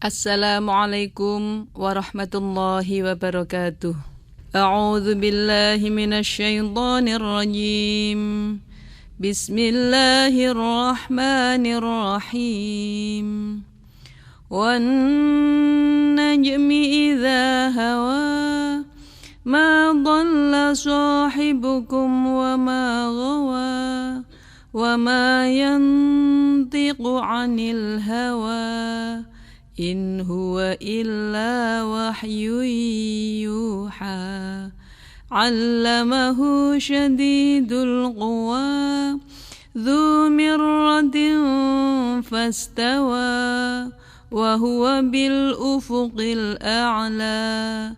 Assalamualaikum warahmatullahi wabarakatuh. A'udzu billahi minasyaitonir rajim. Bismillahirrahmanirrahim. Wan najmi idza hawa ma dhalla sahibukum wa ma ghawa wa ma yantiqu 'anil hawa in huwa illa wahyun yuha. 'Allamahu syadidul quwa dzu mirratin fastawa wa huwa bil ufuqil a'la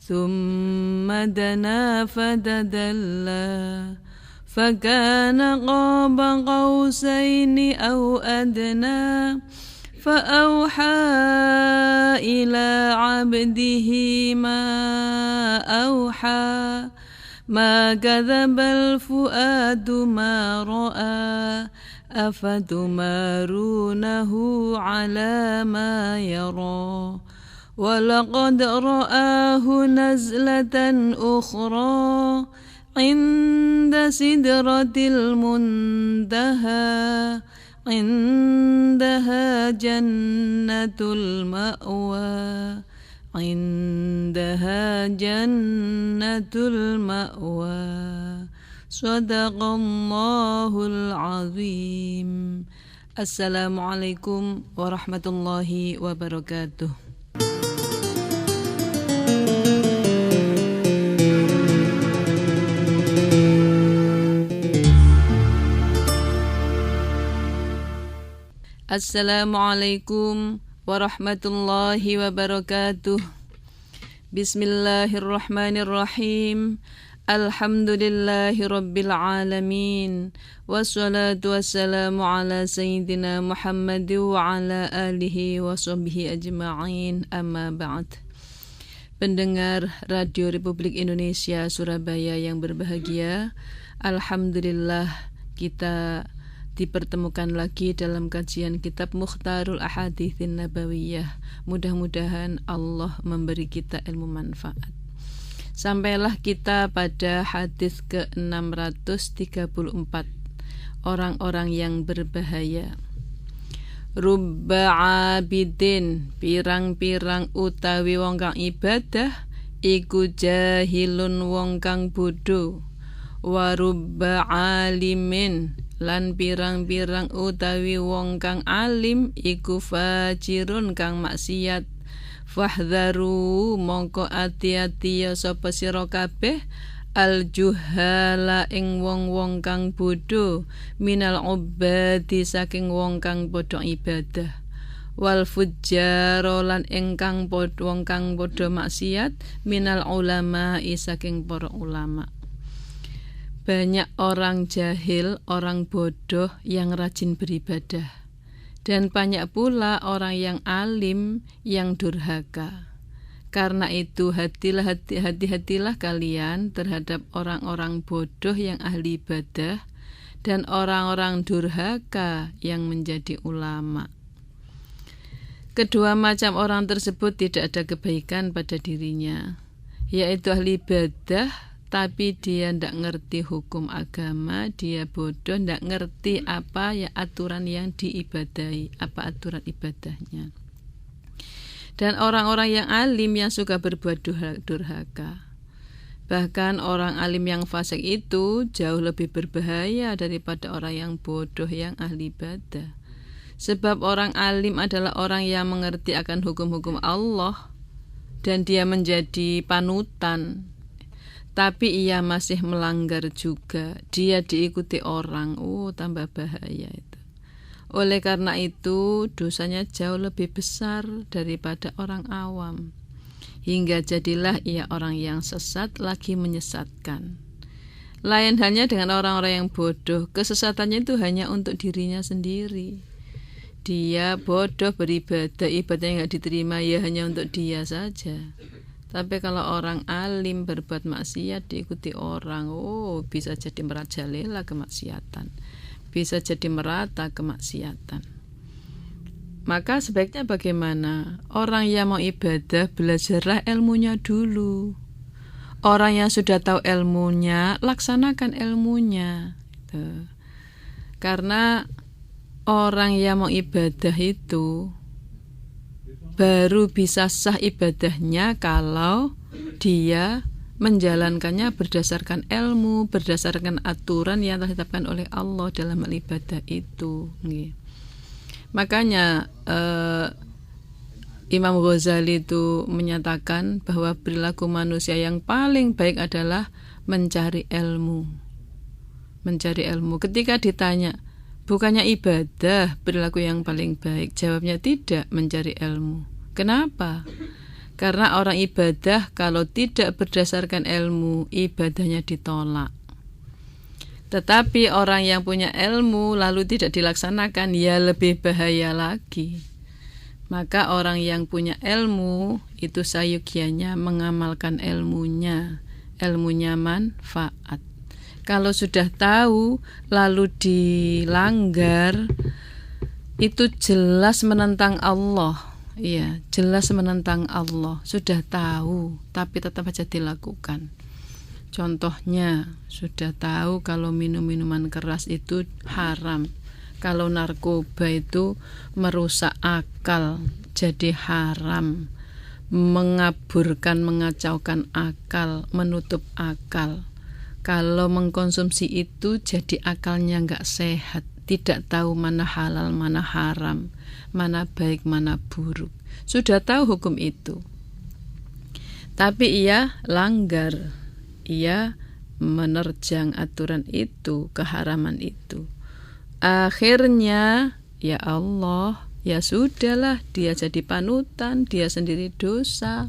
thumma dana fadadalla fakana qaba qausaini aw adna فأوحى إلى عبده ما أوحى ما كذب الفؤاد ما رأى أفتمارونه على ما يرى ولقد رآه نزلة أخرى عند سدرة المنتهى عندها جنة المأوى عندها جنة المأوى صدق الله العظيم. Assalamualaikum warahmatullahi wabarakatuh. Assalamualaikum warahmatullahi wabarakatuh. Bismillahirrahmanirrahim. Alhamdulillahi rabbil alamin. Wassalatu wassalamu ala sayyidina Muhammad wa ala alihi wa sahbihi ajma'in. Amma ba'd. Pendengar Radio Republik Indonesia Surabaya yang berbahagia, alhamdulillah kita dipertemukan lagi dalam kajian kitab Mukhtarul Ahaditsin Nabawiyah. Mudah-mudahan Allah memberi kita ilmu manfaat. Sampailah kita pada hadis ke-634, orang-orang yang berbahaya. Rubba abidin, pirang-pirang utawi wong kang ibadah iku jahilun wong kang bodho. Wa rubba alimin, lan pirang-pirang utawi wong kang alim iku fajirun kang maksiat. Fahdharu, mongko ati-ati ya sapa sira kabeh al juhala ing wong-wong kang bodho, minal ubadi saking wong kang padha ibadah, wal fujjaro lan ingkang padha wong kang padha maksiat, minal ulama saking para ulama. Banyak orang jahil, orang bodoh yang rajin beribadah, dan banyak pula orang yang alim yang durhaka. Karena itu hati-hatilah kalian terhadap orang-orang bodoh yang ahli ibadah dan orang-orang durhaka yang menjadi ulama. Kedua macam orang tersebut tidak ada kebaikan pada dirinya, yaitu ahli ibadah tapi dia tidak ngerti hukum agama, dia bodoh, tidak ngerti apa ya aturan yang diibadahi, apa aturan ibadahnya. Dan orang-orang yang alim yang suka berbuat durhaka. Bahkan orang alim yang fasik itu jauh lebih berbahaya daripada orang yang bodoh yang ahli ibadah. Sebab orang alim adalah orang yang mengerti akan hukum-hukum Allah dan dia menjadi panutan. Tapi ia masih melanggar juga, dia diikuti orang, tambah bahaya itu. Oleh karena itu dosanya jauh lebih besar daripada orang awam, hingga jadilah ia orang yang sesat lagi menyesatkan. Lain halnya dengan orang-orang yang bodoh, kesesatannya itu hanya untuk dirinya sendiri. Dia bodoh beribadah, ibadahnya nggak diterima ya hanya untuk dia saja. Tapi kalau orang alim berbuat maksiat diikuti orang, bisa jadi merajalela kemaksiatan, bisa jadi merata kemaksiatan. Maka sebaiknya bagaimana? Orang yang mau ibadah, belajarlah ilmunya dulu. Orang yang sudah tahu ilmunya, laksanakan ilmunya. Gitu. Karena orang yang mau ibadah itu baru bisa sah ibadahnya kalau dia menjalankannya berdasarkan ilmu, berdasarkan aturan yang telah ditetapkan oleh Allah dalam ibadah itu. Makanya Imam Ghazali itu menyatakan bahwa perilaku manusia yang paling baik adalah mencari ilmu. Mencari ilmu. Ketika ditanya, bukannya ibadah perilaku yang paling baik? Jawabnya tidak, mencari ilmu. Kenapa? Karena orang ibadah kalau tidak berdasarkan ilmu, ibadahnya ditolak. Tetapi orang yang punya ilmu lalu tidak dilaksanakan, ya lebih bahaya lagi. Maka orang yang punya ilmu itu sayugianya mengamalkan ilmunya. Ilmunya manfaat. Kalau sudah tahu lalu dilanggar, itu jelas menentang Allah. Iya, jelas menentang Allah. Sudah tahu tapi tetap saja dilakukan. Contohnya, sudah tahu kalau minum minuman keras itu haram. Kalau narkoba itu merusak akal, jadi haram. Mengaburkan, mengacaukan akal, menutup akal. Kalau mengkonsumsi itu jadi akalnya nggak sehat, tidak tahu mana halal, mana haram, mana baik, mana buruk. Sudah tahu hukum itu, tapi ia langgar, ia menerjang aturan itu, keharaman itu. Akhirnya, ya Allah, ya sudahlah, dia jadi panutan, dia sendiri dosa.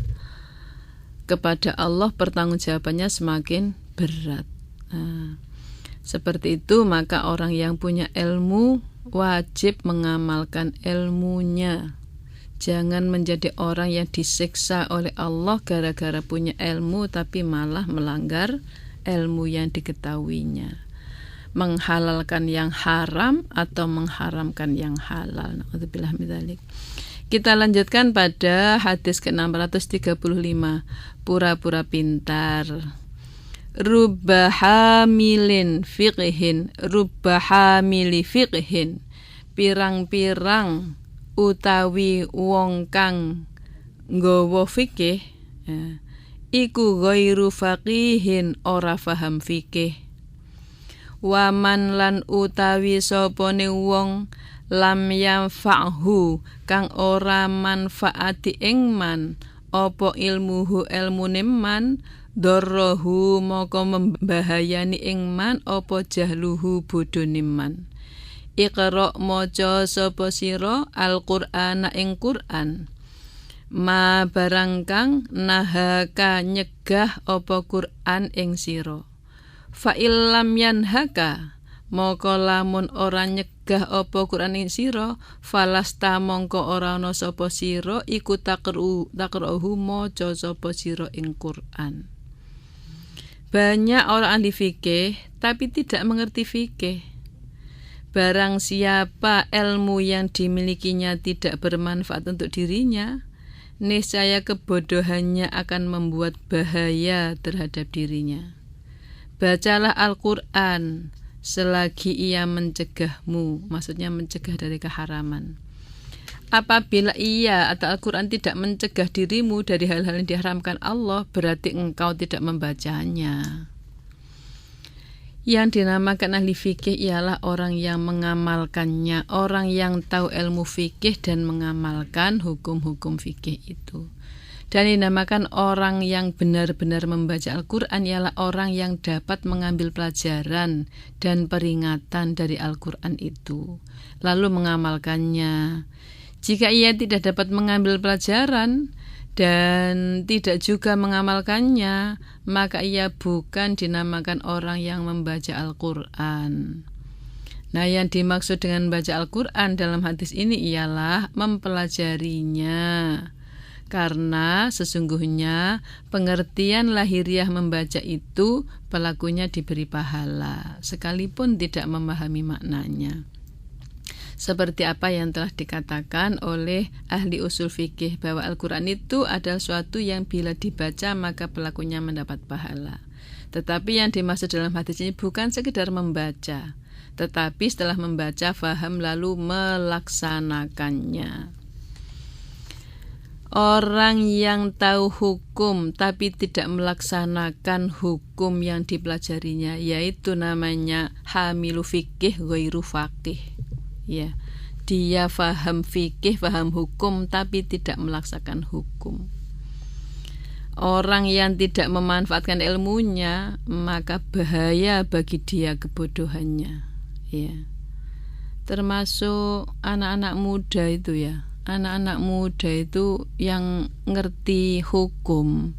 Kepada Allah pertanggungjawabannya semakin berat. Seperti itu, maka orang yang punya ilmu wajib mengamalkan ilmunya. Jangan menjadi orang yang disiksa oleh Allah gara-gara punya ilmu tapi malah melanggar ilmu yang diketahuinya. Menghalalkan yang haram atau mengharamkan yang halal. Na'udzubillah min dzalik. Kita lanjutkan pada hadis ke-635, pura-pura pintar. Rubba hamilin fiqhin, rubba hamili fiqhin, pirang-pirang utawi wong kang nggawa fikih, iku ghairu faqihin, ora faham fikih. Waman lan utawi sapane wong lam yanfa'hu, kang ora manfaati ing man, apa ilmuhu ilmune man, darrahu moko membahayani ing man, apa jahluhu bodhone man. Iqra maca sapa sira Al-Qur'ana ing Qur'an, ma barang kang nahaka nyegah apa Qur'an ing sira. Fa illam yanhaka, moko lamun ora nyegah apa Qur'an ing sira, falasta mongko ora ana sapa sira iku taqra'uhu maca sapa sira ing Qur'an. Banyak orang ahli fikih tapi tidak mengerti fikih. Barang siapa ilmu yang dimilikinya tidak bermanfaat untuk dirinya, niscaya kebodohannya akan membuat bahaya terhadap dirinya. Bacalah Al-Qur'an selagi ia mencegahmu, maksudnya mencegah dari keharaman. Apabila ia atau Al-Quran tidak mencegah dirimu dari hal-hal yang diharamkan Allah, berarti engkau tidak membacanya. Yang dinamakan ahli fikih ialah orang yang mengamalkannya, orang yang tahu ilmu fikih dan mengamalkan hukum-hukum fikih itu. Dan dinamakan orang yang benar-benar membaca Al-Quran ialah orang yang dapat mengambil pelajaran dan peringatan dari Al-Quran itu, lalu mengamalkannya. Jika ia tidak dapat mengambil pelajaran dan tidak juga mengamalkannya, maka ia bukan dinamakan orang yang membaca Al-Quran. Nah, yang dimaksud dengan baca Al-Quran dalam hadis ini ialah mempelajarinya. Karena sesungguhnya pengertian lahiriah membaca itu pelakunya diberi pahala, sekalipun tidak memahami maknanya. Seperti apa yang telah dikatakan oleh ahli usul fikih bahwa Al-Quran itu adalah suatu yang bila dibaca maka pelakunya mendapat pahala. Tetapi yang dimaksud dalam hadis ini bukan sekedar membaca, tetapi setelah membaca faham lalu melaksanakannya. Orang yang tahu hukum tapi tidak melaksanakan hukum yang dipelajarinya, yaitu namanya hamilu fikih ghairu faqih. Ya, dia faham fikih, faham hukum tapi tidak melaksanakan hukum. Orang yang tidak memanfaatkan ilmunya, maka bahaya bagi dia kebodohannya. Ya. Termasuk anak-anak muda itu ya. Anak-anak muda itu yang ngerti hukum,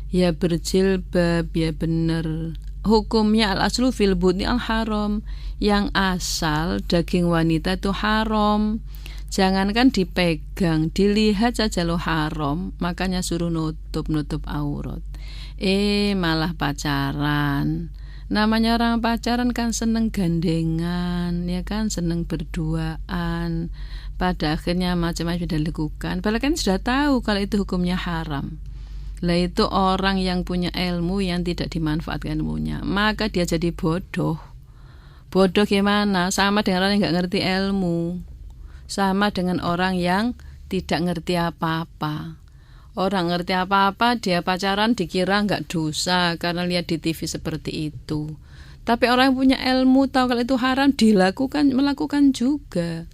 ya berjilbab, ya benar. Hukumnya al-aslu fil budni al-haram. Yang asal daging wanita itu haram. Jangankan dipegang, dilihat saja lo haram. Makanya suruh nutup aurat. Malah pacaran. Namanya orang pacaran kan seneng gandengan, ya kan, seneng berduaan. Pada akhirnya macam-macam dilakukan. Padahal kan sudah tahu kalau itu hukumnya haram. Lah itu orang yang punya ilmu yang tidak dimanfaatkan ilmunya, maka dia jadi bodoh. Bodoh gimana? Sama dengan orang yang nggak ngerti ilmu. Sama dengan orang yang tidak ngerti apa-apa. Orang ngerti apa-apa, dia pacaran dikira nggak dosa karena lihat di TV seperti itu. Tapi orang yang punya ilmu tahu kalau itu haram, melakukan juga.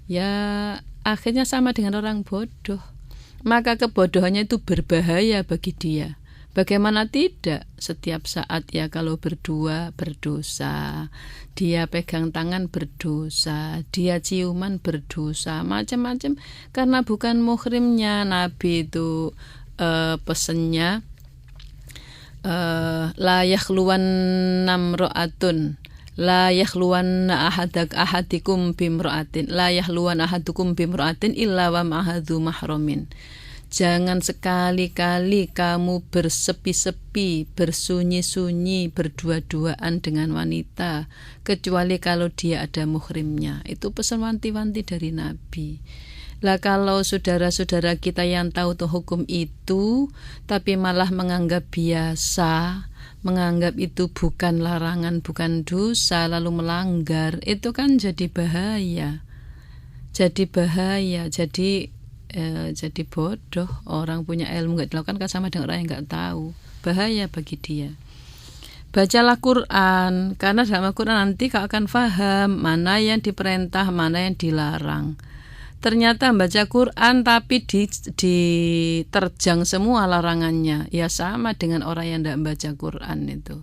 Ya akhirnya sama dengan orang bodoh. Maka kebodohannya itu berbahaya bagi dia. Bagaimana tidak? Setiap saat ya kalau berdua berdosa, dia pegang tangan berdosa, dia ciuman berdosa, macam-macam. Karena bukan muhrimnya. Nabi itu pesennya la yakhluwanna imra'atun, la yakhluwanna ahadikum bimra'atin, la yakhluwanna ahadukum bimra'atin illa wa ma'ahadhu mahramin. Jangan sekali-kali kamu bersepi-sepi, bersunyi-sunyi, berdua-duaan dengan wanita, kecuali kalau dia ada muhrimnya. Itu pesan wanti-wanti dari Nabi. Lah kalau saudara-saudara kita yang tahu tuh hukum itu, tapi malah menganggap biasa, menganggap itu bukan larangan, bukan dosa, lalu melanggar, itu kan jadi bahaya. Jadi bodoh. Orang punya ilmu nggak dilakukan kan sama dengan orang yang nggak tahu. Bahaya bagi dia. Bacalah Quran, karena dalam Al-Quran nanti kau akan faham mana yang diperintah, mana yang dilarang. Ternyata baca Quran tapi diterjang semua larangannya, ya sama dengan orang yang tidak baca Quran itu.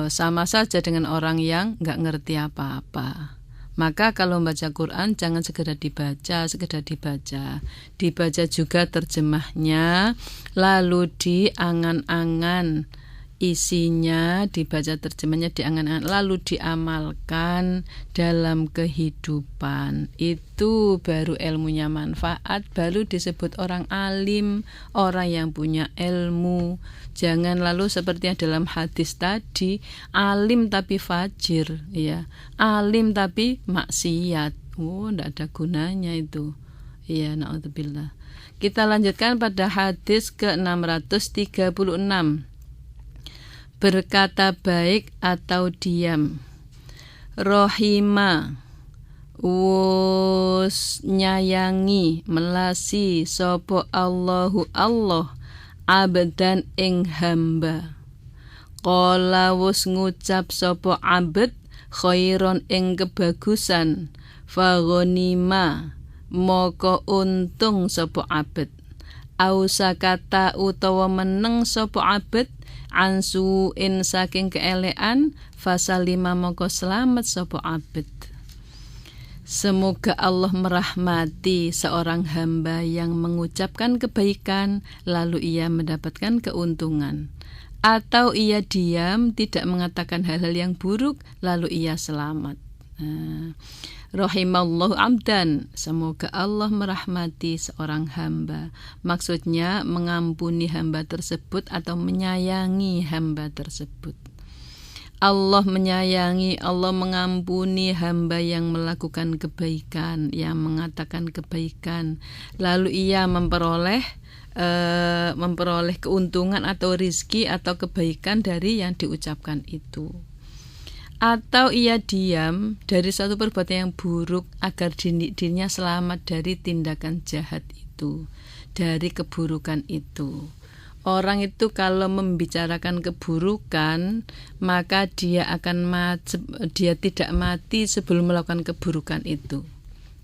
Sama saja dengan orang yang nggak ngerti apa-apa. Maka kalau membaca Quran jangan sekedar dibaca. Dibaca juga terjemahnya, lalu diangan-angan isinya, dibaca terjemahnya, diangan-angan, lalu diamalkan dalam kehidupan. Itu baru ilmunya manfaat, baru disebut orang alim, orang yang punya ilmu. Jangan lalu seperti yang dalam hadis tadi, alim tapi fajir, ya. Alim tapi maksiat. Enggak ada gunanya itu. Ya, naudzubillah. Kita lanjutkan pada hadis ke-636. Berkata baik atau diam. Rohima, wus nyayangi, melasi sopo Allahu Allah, abdan ing hamba. Qala wus ngucap sopo abd, khairon ing kebagusan, fagonima, moko untung sopo abd. Ausakata utawa meneng sopo abd, ansuin saking keelean, fasalima moko selamat sopo abd. Semoga Allah merahmati seorang hamba yang mengucapkan kebaikan lalu ia mendapatkan keuntungan, atau ia diam tidak mengatakan hal-hal yang buruk lalu ia selamat. Rahimallahu abdan, semoga Allah merahmati seorang hamba. Maksudnya mengampuni hamba tersebut atau menyayangi hamba tersebut. Allah menyayangi, Allah mengampuni hamba yang melakukan kebaikan, yang mengatakan kebaikan, lalu ia memperoleh keuntungan atau rizki atau kebaikan dari yang diucapkan itu. Atau ia diam dari suatu perbuatan yang buruk agar dirinya selamat dari tindakan jahat itu, dari keburukan itu. Orang itu kalau membicarakan keburukan, maka dia tidak mati sebelum melakukan keburukan itu.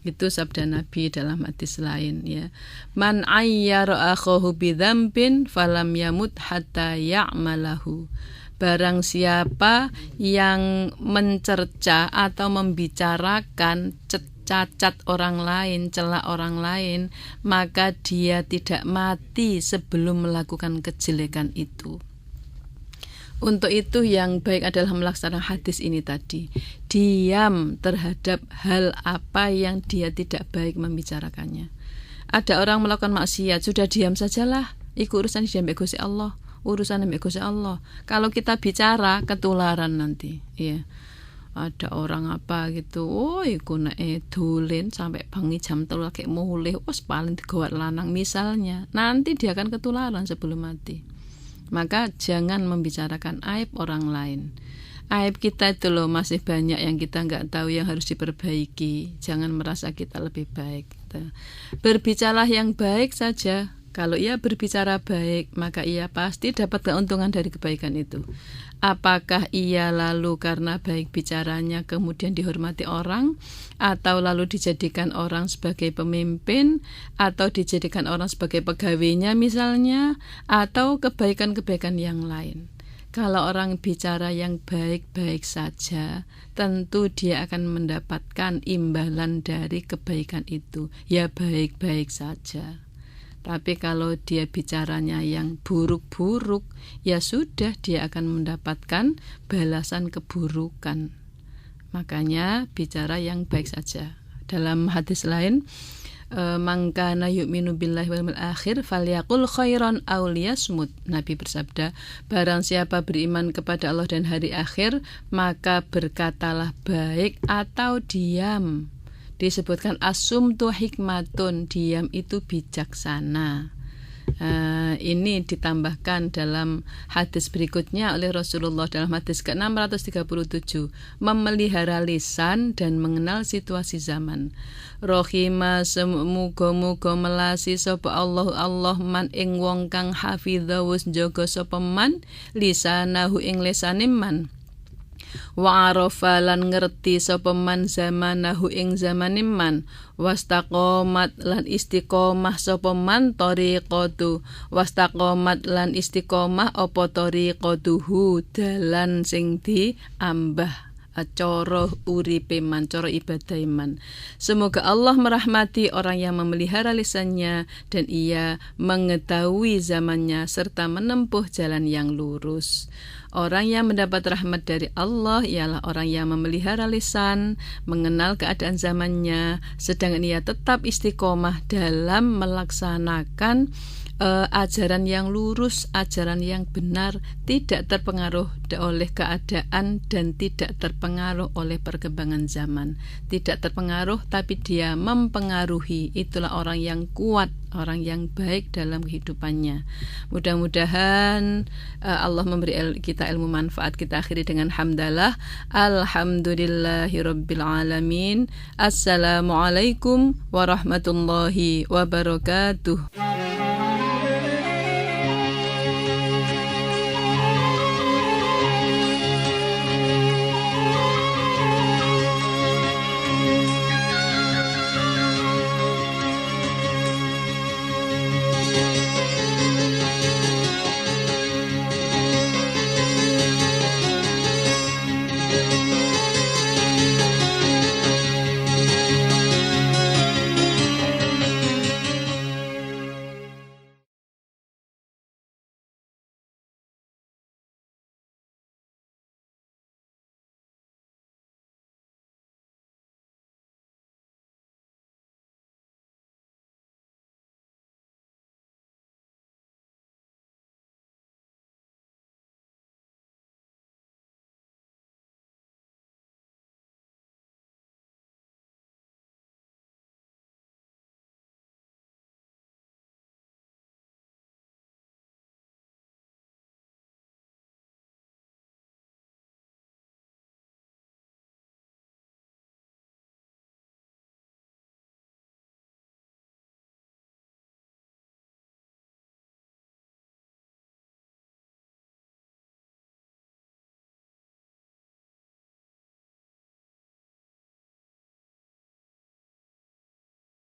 Itu sabda Nabi dalam hadis lain, ya. Man ayyara akhahu bidzambin falam yamut hatta ya'malahu. Barang siapa yang mencerca atau membicarakan cacat orang lain, cela orang lain, maka dia tidak mati sebelum melakukan kejelekan itu. Untuk itu yang baik adalah melaksanakan hadis ini tadi. Diam terhadap hal apa yang dia tidak baik membicarakannya. Ada orang melakukan maksiat, sudah diam sajalah. Iku urusan dia mbek Gusti Allah. Urusan mbek Gusti Allah. Kalau kita bicara ketularan nanti, ya. Ada orang apa gitu, iku nek dolen sampai bengi jam 3 lagi mulih, paling digawat lanang misalnya. Nanti dia akan ketularan sebelum mati. Maka jangan membicarakan aib orang lain. Aib kita itu loh masih banyak yang kita nggak tahu, yang harus diperbaiki. Jangan merasa kita lebih baik. Berbicaralah yang baik saja. Kalau ia berbicara baik, maka ia pasti dapat keuntungan dari kebaikan itu. Apakah ia lalu karena baik bicaranya kemudian dihormati orang, atau lalu dijadikan orang sebagai pemimpin, atau dijadikan orang sebagai pegawainya misalnya, atau kebaikan-kebaikan yang lain. Kalau orang bicara yang baik-baik saja, tentu dia akan mendapatkan imbalan dari kebaikan itu. Ya baik-baik saja. Tapi kalau dia bicaranya yang buruk-buruk, ya sudah, dia akan mendapatkan balasan keburukan. Makanya bicara yang baik saja. Dalam hadis lain, man kana yu'minu billahi wal yawmil akhir falyaqul khairan aw liyasmut. Nabi bersabda, barang siapa beriman kepada Allah dan hari akhir, maka berkatalah baik atau diam. Disebutkan asumtu hikmatun, diam itu bijaksana. Ini ditambahkan dalam hadis berikutnya oleh Rasulullah dalam hadis ke-637, memelihara lisan dan mengenal situasi zaman. Rohima semuga-muga melasi sapa Allah man ing wong kang hafidhawus jaga sapa man lisanahu ing lisane man. Wa arafa lan ngerti sapa man zamanahu ing zamane man, wastaqomat lan istiqomah sapa man tariqatu, wastaqomat lan istiqomah apa tariqatuhu, dalan sing diambah cara uripe man, cara ibadah man. Semoga Allah merahmati orang yang memelihara lisannya dan ia mengetahui zamannya serta menempuh jalan yang lurus. Orang yang mendapat rahmat dari Allah ialah orang yang memelihara lisan, mengenal keadaan zamannya, sedangkan ia tetap istiqomah dalam melaksanakan ajaran yang lurus, ajaran yang benar, tidak terpengaruh oleh keadaan dan tidak terpengaruh oleh perkembangan zaman. Tidak terpengaruh tapi dia mempengaruhi. Itulah orang yang kuat, orang yang baik dalam kehidupannya. Mudah-mudahan Allah memberi kita ilmu manfaat. Kita akhiri dengan hamdalah. Alhamdulillahirabbil alamin. Assalamualaikum warahmatullahi wabarakatuh.